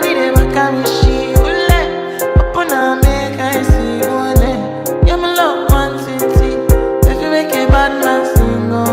body they back at me, she will let. Open up, make I see one day. Yeah, my love one city. If you make a bad man sing, oh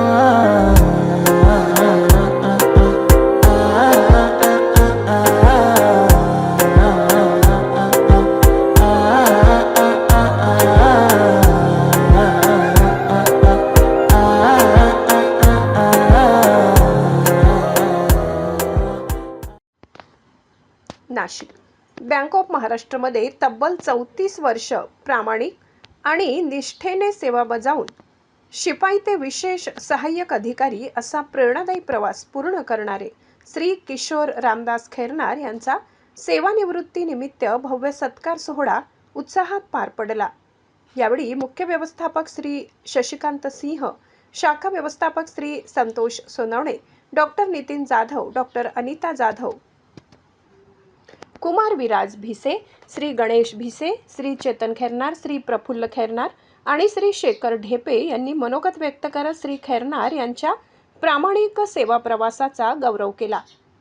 Nashik bank of महाराष्ट्रमध्ये तब्बल 34 वर्ष प्रामाणिक आणि निष्ठेने सेवा बजावून शिपाई ते विशेष सहाय्यक अधिकारी असा प्रेरणादायी प्रवास पूर्ण करणारे श्री किशोर रामदास खैरनार यांचा सेवानिवृत्तीनिमित्त भव्य सत्कार सोहळा उत्साहात पार पडला। यावेळी मुख्य व्यवस्थापक श्री शशिकांत सिंह, शाखा व्यवस्थापक श्री संतोष सोनवणे, डॉक्टर नितीन जाधव, डॉक्टर अनिता जाधव, कुमार विराज भिसे, श्री गणेश भिसे, श्री चेतन खैरनार, श्री प्रफुल्ल खैरनार आणि श्री शेखर ढेपे यांनी मनोगत व्यक्त करत श्री खैरनार यांच्या प्रामाणिक सेवा प्रवासाचा गौरव केला।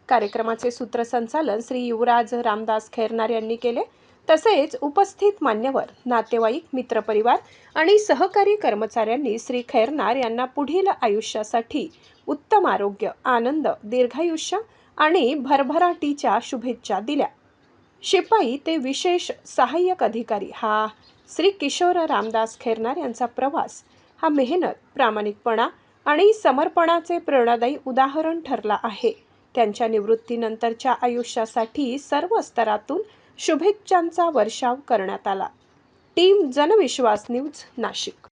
कार्यक्रमाचे सूत्रसंचालन श्री युवराज रामदास खैरनार यांनी केले। तसेच उपस्थित मान्यवर, नातेवाईक, मित्रपरिवार आणि सहकारी कर्मचाऱ्यांनी श्री खैरनार यांना पुढील आयुष्यासाठी उत्तम आरोग्य, आनंद, दीर्घायुष्य आणि भरभराटीच्या शुभेच्छा दिल्या। शिपाई ते विशेष सहाय्यक अधिकारी हा श्री किशोर रामदास खैरनार यांचा प्रवास हा मेहनत, प्रामाणिकपणा आणि समर्पणाचे प्रेरणादायी उदाहरण ठरला आहे। त्यांच्या निवृत्तीनंतरच्या आयुष्यासाठी सर्व स्तरातून शुभेच्छांचा वर्षाव करण्यात आला। Team Janvishwas news, Nashik.